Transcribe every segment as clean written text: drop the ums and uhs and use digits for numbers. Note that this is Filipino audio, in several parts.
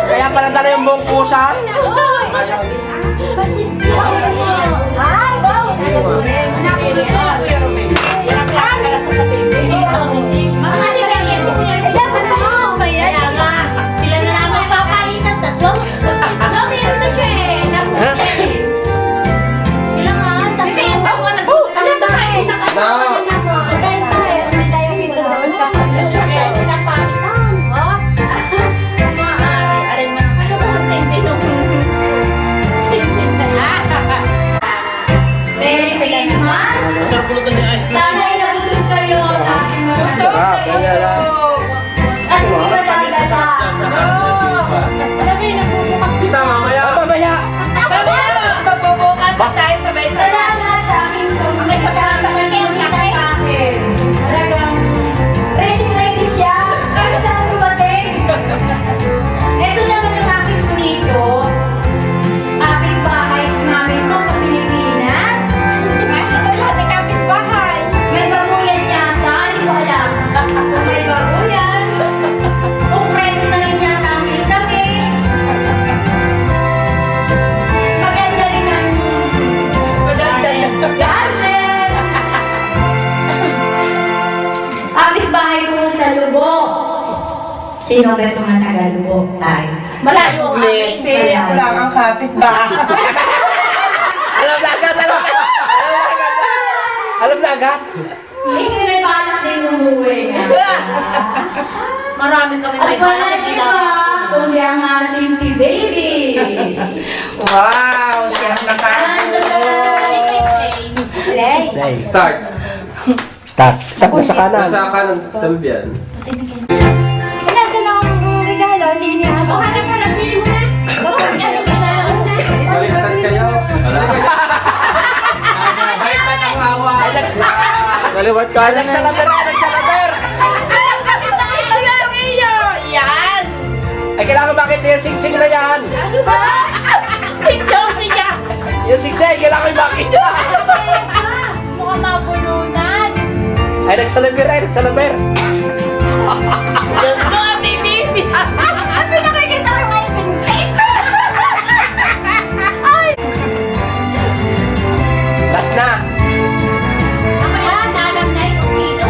Kaya pala dala yung buong pusa. Sino ba itong matagalubog tayo? Malayo ang blessing. Ako lang ang kapitbahay. Alam na agad, alam na agad. Alam na agad. Hindi may balak din umuwi nga. Marami kami At wala iba, kundi ang ating si Baby. Wow, siyang Play. Start. Start. Start na sa kanan. Nasa kanan tambian. Nasaan ang regalo? Hindi niya ako. Hanap sa labi mo na. Baliktad kayo. Baliktad ang hawa. Naliwat ka. Alex sa laber. Alex sa laber. Yan! Ay, kailangan makita yung singsing na yan. Ano ba? Sindaw niya! Yung singsing, kailangan makita. Mukhang mabulunan. Ay, Alex sa laber. Alex sa laber. Diyos ko, Ate Bibi! Pinakikita ko may singsing! Ay! Last na. Alam na yung sino.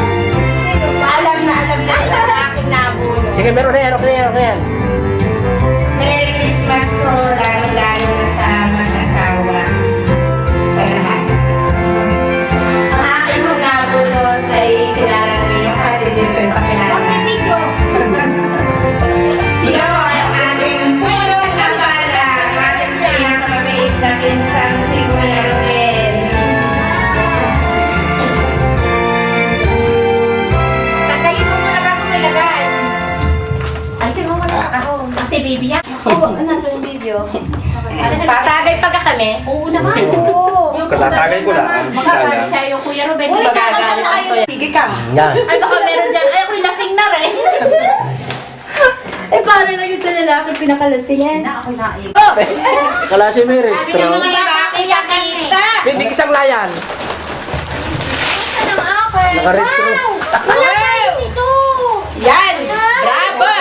Alam na yung aking nabulong. Sige, meron na yan. Okay na yan. Okay na yan. Merry Christmas po, lalo-lalo na sa mag-asawa. Sa lahat. Ang aking nabulot ay kilala niyo. Pwede din ko ipakilala. Sino ang ating kapala, ang ating pinakamabait na pinsang si Kuya Ruel. Tanggalin mo muna bago nilagay. Alisin mo muna sa kahon. Ate Bibi yan. Oo, nasa yung video. Tatagay pa ka kami? Oo naman. Oo. Katatagay ko lang. Magagalit sa'yo yung Kuya Ruben. Uy, Magagalit kakanta kayo. Sige ka. Yan. Ay baka meron dyan. Ay ako'y lasing na rin. Eh, para lang yung sa lalaki pinakalasingan. Ako'y naig. Kalasi may restro. Makakita. Hindi isang layan. Anong akin? Nakarestro. Wala kayo ito. Yan. Bravo.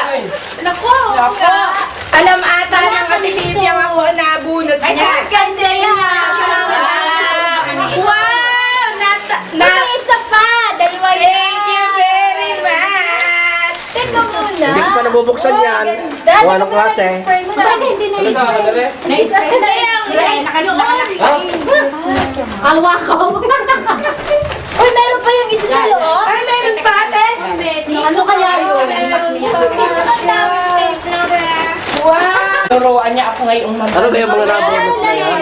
Naku. Alam ata ng Ate Bibi ang ako nabunot niya. Ay, ganda yan. Wow. May isa pa! Dalawa yan! Thank you very much. Teka muna! Hindi ko pa nabubuksan yan. Dati Kung anong ko pala klase. nag-spray mo na. Hindi na Ano na, madali? Naisa ka na yan! Awa ko. Uy, meron pa yung isa sa loob? Ay, meron pa ate. Ano kaya yun? Wow. Nuruan niya ako ngayong mag- Ano ba yung mga nabunod na yan?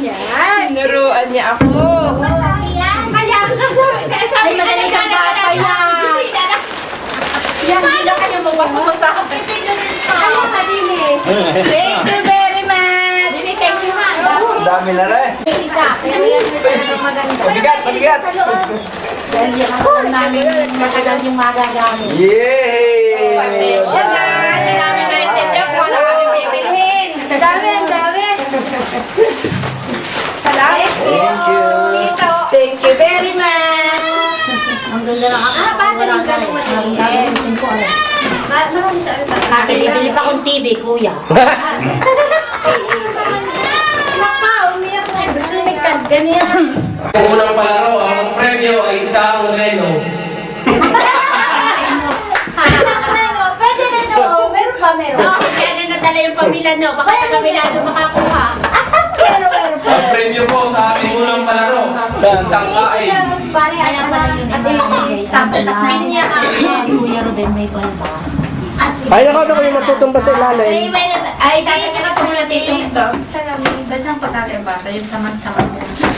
Yan. Nuruan niya ako. Kaya sabi ka na yung Ay, yan, hindi na kayo mawala sa akin. Thank you very much. Thank you, ha. Ang dami na rin. Isa, pero yan yung maganda. Mabigat, mabigat. Dahil yan ang namin matagal yung magagamit. Yay! Pasensya na. Hindi namin naintindihan kung ano kami bibilhin. Dami, ang dami! Salamat. Thank you. Thank you very much. Ang ganda ng ako. Pati yung ganun maliit. Marami sa akin. Kasi bibili pa akong TV, kuya. Naka, umiyak na. Gusto may card ganyan. Ang unang palaro, ang premyo ay isang Reno. Pwede rin o. Meron pa, meron. Oh, kaya na nadala yung pamilya nyo. Baka taga-milado makakuha. Meron pa. Ang premyo po sa ating unang palaro, isang kain. Bale, ayan pa lang. Sasakmin niya ka. Si Kuya Ruben may balbas. Ay, nakaw na kayo matutumba sa ilalim. Ay, dahil ka na sa mga tito. Sadyang pagkakaiba bata, yung saman-saman sila.